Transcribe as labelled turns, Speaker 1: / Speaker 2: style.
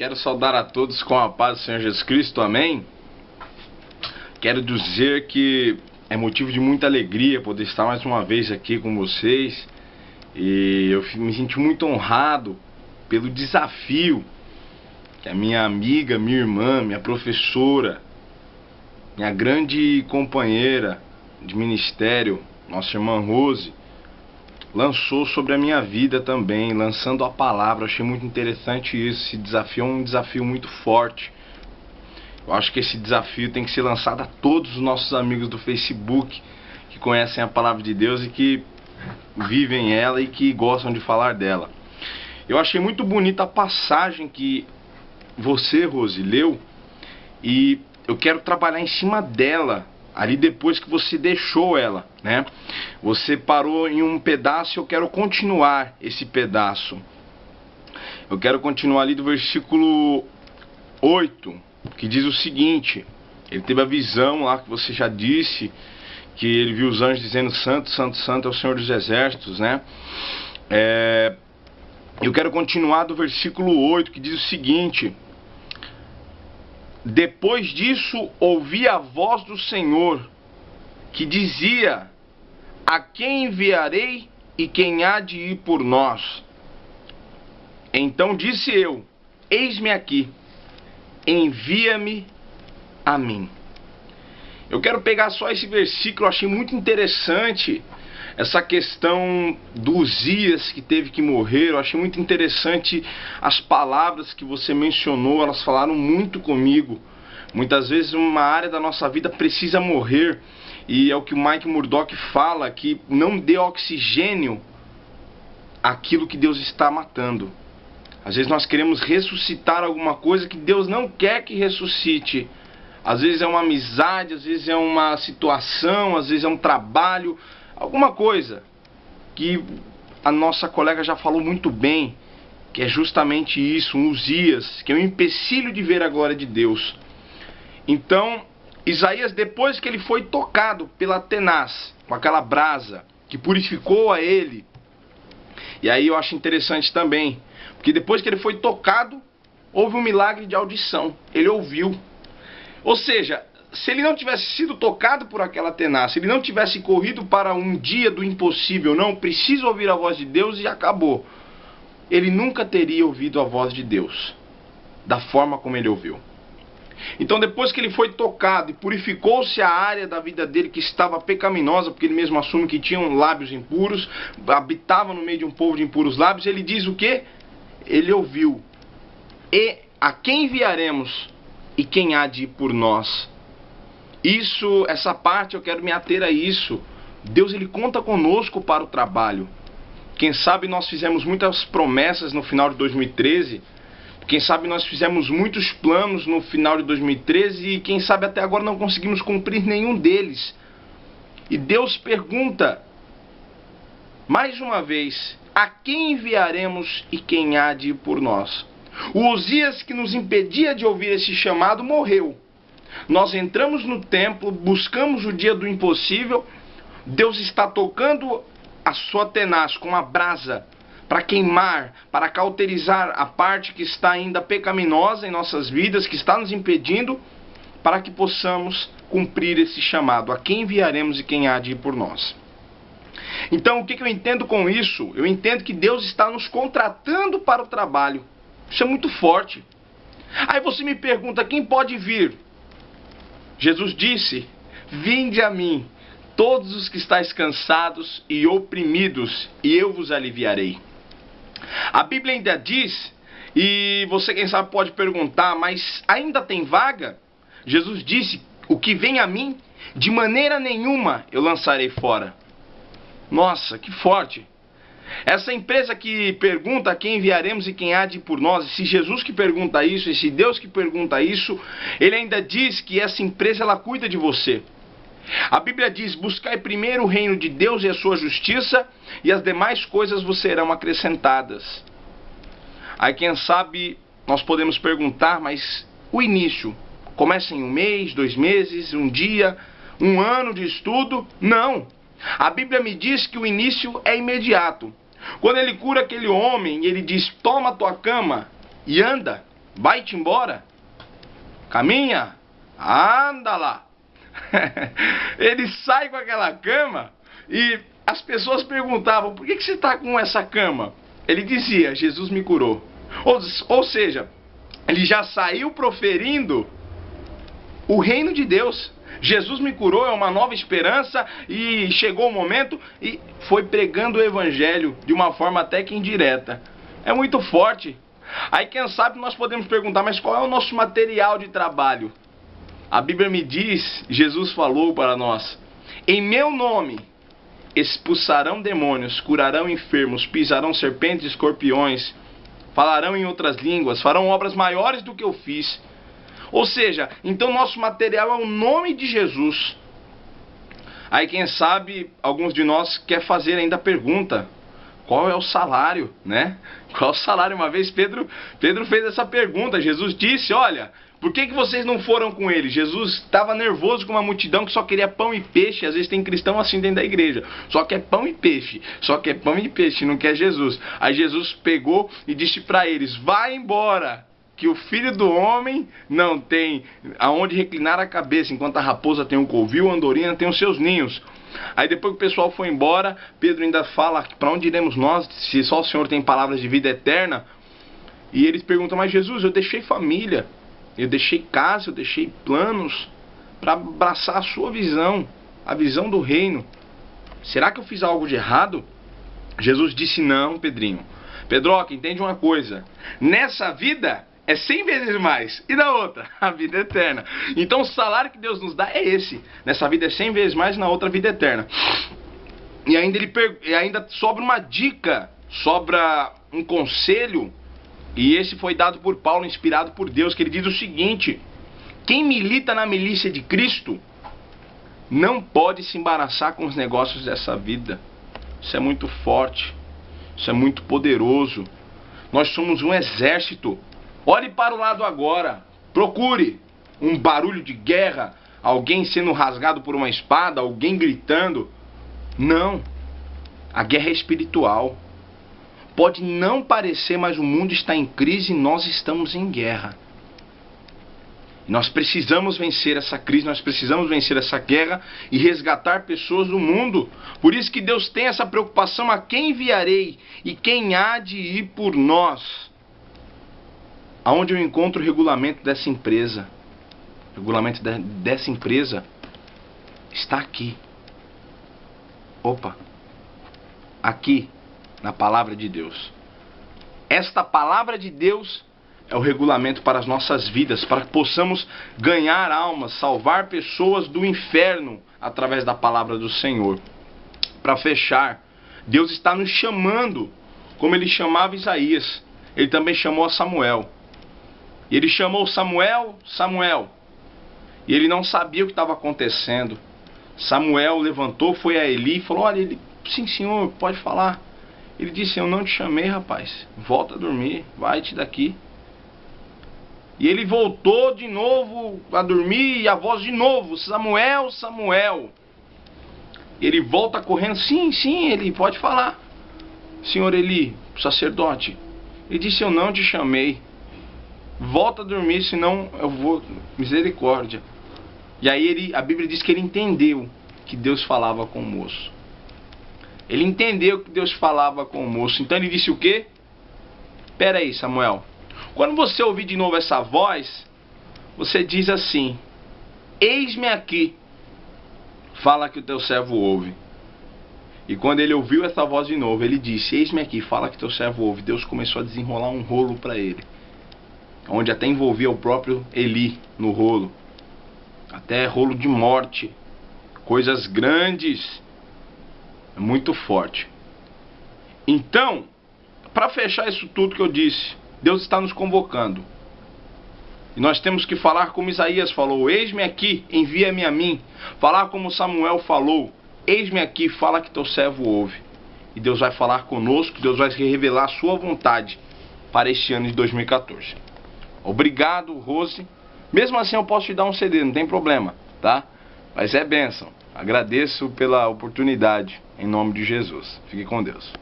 Speaker 1: Quero saudar a todos com a paz do Senhor Jesus Cristo, amém? Quero dizer que é motivo de muita alegria poder estar mais uma vez aqui com vocês. E eu me senti muito honrado pelo desafio que a minha amiga, minha irmã, minha professora, minha grande companheira de ministério, nossa irmã Rose, lançou sobre a minha vida também, lançando a palavra. Eu achei muito interessante isso. Esse desafio é um desafio muito forte. Eu acho que esse desafio tem que ser lançado a todos os nossos amigos do Facebook que conhecem a palavra de Deus e que vivem ela e que gostam de falar dela. Eu achei muito bonita a passagem que você, Rose, leu, e eu quero trabalhar em cima dela ali depois que você deixou ela, né? Você parou em um pedaço e eu quero continuar esse pedaço. Eu quero continuar ali do versículo 8, que diz o seguinte: ele teve a visão lá que você já disse, que ele viu os anjos dizendo: Santo, Santo, Santo é o Senhor dos Exércitos, né? Eu quero continuar do versículo 8, que diz o seguinte: depois disso ouvi a voz do Senhor, que dizia: a quem enviarei e quem há de ir por nós? Então disse eu: eis-me aqui, envia-me a mim. Eu quero pegar só esse versículo. Eu achei muito interessante essa questão do Uzias que teve que morrer. Eu achei muito interessante as palavras que você mencionou, elas falaram muito comigo. Muitas vezes uma área da nossa vida precisa morrer, e é o que o Mike Murdock fala, que não dê oxigênio àquilo que Deus está matando. Às vezes nós queremos ressuscitar alguma coisa que Deus não quer que ressuscite. Às vezes é uma amizade, às vezes é uma situação, às vezes é um trabalho, alguma coisa que a nossa colega já falou muito bem, que é justamente isso, um Uzias, que é um empecilho de ver a glória de Deus. Então, Isaías, depois que ele foi tocado pela tenaz, com aquela brasa que purificou a ele, e aí eu acho interessante também, porque depois que ele foi tocado, houve um milagre de audição, ele ouviu. Ou seja, se ele não tivesse sido tocado por aquela tenaz, se ele não tivesse corrido para um dia do impossível, não, preciso ouvir a voz de Deus e acabou, ele nunca teria ouvido a voz de Deus da forma como ele ouviu. Então, depois que ele foi tocado e purificou-se a área da vida dele que estava pecaminosa, porque ele mesmo assume que tinham lábios impuros, habitava no meio de um povo de impuros lábios, ele diz o quê? Ele ouviu: e a quem enviaremos e quem há de ir por nós? Essa parte eu quero me ater a isso. Deus, ele conta conosco para o trabalho. Quem sabe nós fizemos muitas promessas no final de 2013. Quem sabe nós fizemos muitos planos no final de 2013 e quem sabe até agora não conseguimos cumprir nenhum deles. E Deus pergunta mais uma vez: a quem enviaremos e quem há de ir por nós? O Uzias, que nos impedia de ouvir esse chamado, morreu. Nós entramos no templo, buscamos o dia do impossível. Deus está tocando a sua tenaz com a brasa para queimar, para cauterizar a parte que está ainda pecaminosa em nossas vidas, que está nos impedindo, para que possamos cumprir esse chamado. A quem enviaremos e quem há de ir por nós? Então, o que eu entendo com isso? Eu entendo que Deus está nos contratando para o trabalho. Isso é muito forte. Aí você me pergunta: quem pode vir? Jesus disse: vinde a mim, todos os que estáis cansados e oprimidos, e eu vos aliviarei. A Bíblia ainda diz, e você quem sabe pode perguntar: mas ainda tem vaga? Jesus disse: o que vem a mim, de maneira nenhuma eu lançarei fora. Nossa, que forte! Essa empresa que pergunta a quem enviaremos e quem há de ir por nós, esse Jesus que pergunta isso, esse Deus que pergunta isso, ele ainda diz que essa empresa, ela cuida de você. A Bíblia diz: buscai primeiro o reino de Deus e a sua justiça, e as demais coisas vos serão acrescentadas. Aí quem sabe nós podemos perguntar: mas o início começa em um mês, 2 meses, um dia, um ano de estudo? Não! A Bíblia me diz que o início é imediato. Quando ele cura aquele homem, ele diz: toma tua cama e anda. Vai-te embora. Caminha. Anda lá. Ele sai com aquela cama e as pessoas perguntavam: por que você está com essa cama? Ele dizia: Jesus me curou. Ou seja, ele já saiu proferindo o reino de Deus. Jesus me curou, é uma nova esperança, e chegou o momento e foi pregando o evangelho de uma forma até que indireta. É muito forte. Aí quem sabe nós podemos perguntar: mas qual é o nosso material de trabalho? A Bíblia me diz, Jesus falou para nós: em meu nome expulsarão demônios, curarão enfermos, pisarão serpentes e escorpiões, falarão em outras línguas, farão obras maiores do que eu fiz. Ou seja, então nosso material é o nome de Jesus. Aí quem sabe alguns de nós quer fazer ainda a pergunta: qual é o salário, né? Qual é o salário? Uma vez Pedro fez essa pergunta. Jesus disse: olha, por que vocês não foram com ele? Jesus estava nervoso com uma multidão que só queria pão e peixe. Às vezes tem cristão assim dentro da igreja, só quer pão e peixe, só quer pão e peixe, não quer Jesus. Aí Jesus pegou e disse para eles: vai embora, que o Filho do Homem não tem aonde reclinar a cabeça, enquanto a raposa tem um covil, a andorinha tem os seus ninhos. Aí depois que o pessoal foi embora, Pedro ainda fala: para onde iremos nós, se só o Senhor tem palavras de vida eterna? E eles perguntam: mas Jesus, eu deixei família, eu deixei casa, eu deixei planos para abraçar a sua visão, a visão do reino. Será que eu fiz algo de errado? Jesus disse: não, Pedrinho. Pedroca, entende uma coisa: nessa vida é 100 vezes mais, e na outra, a vida eterna. Então o salário que Deus nos dá é esse. Nessa vida é 100 vezes mais, na outra, a vida eterna. E ainda sobra uma dica, sobra um conselho, e esse foi dado por Paulo, inspirado por Deus, que ele diz o seguinte: quem milita na milícia de Cristo não pode se embaraçar com os negócios dessa vida. Isso é muito forte, isso é muito poderoso. Nós somos um exército. Olhe para o lado agora, procure um barulho de guerra, alguém sendo rasgado por uma espada, alguém gritando. Não, a guerra é espiritual. Pode não parecer, mas o mundo está em crise e nós estamos em guerra. Nós precisamos vencer essa crise, nós precisamos vencer essa guerra e resgatar pessoas do mundo. Por isso que Deus tem essa preocupação: a quem enviarei e quem há de ir por nós? Aonde eu encontro o regulamento dessa empresa? O regulamento dessa empresa está aqui. Opa! Aqui, na palavra de Deus. Esta palavra de Deus é o regulamento para as nossas vidas, para que possamos ganhar almas, salvar pessoas do inferno através da palavra do Senhor. Para fechar, Deus está nos chamando, como ele chamava Isaías. Ele também chamou a Samuel. E ele chamou Samuel, Samuel. E ele não sabia o que estava acontecendo. Samuel levantou, foi a Eli e falou: olha, ele, sim senhor, pode falar. Ele disse: eu não te chamei, rapaz. Volta a dormir, vai-te daqui. E ele voltou de novo a dormir, e a voz de novo: Samuel, Samuel. Ele volta correndo: sim, ele pode falar. Senhor Eli, sacerdote. Ele disse: eu não te chamei. Volta a dormir, senão eu vou... Misericórdia. E aí a Bíblia diz que ele entendeu que Deus falava com o moço. Ele entendeu que Deus falava com o moço. Então ele disse o quê? Espera aí, Samuel. Quando você ouvir de novo essa voz, você diz assim: eis-me aqui. Fala que o teu servo ouve. E quando ele ouviu essa voz de novo, ele disse: eis-me aqui, fala que teu servo ouve. Deus começou a desenrolar um rolo para ele, onde até envolvia o próprio Eli no rolo. Até rolo de morte. Coisas grandes. É muito forte. Então, para fechar isso tudo que eu disse, Deus está nos convocando. E nós temos que falar como Isaías falou: eis-me aqui, envia-me a mim. Falar como Samuel falou: eis-me aqui, fala que teu servo ouve. E Deus vai falar conosco, Deus vai revelar a sua vontade para este ano de 2014. Obrigado, Rose. Mesmo assim eu posso te dar um CD, não tem problema, tá? Mas é bênção. Agradeço pela oportunidade, em nome de Jesus. Fique com Deus.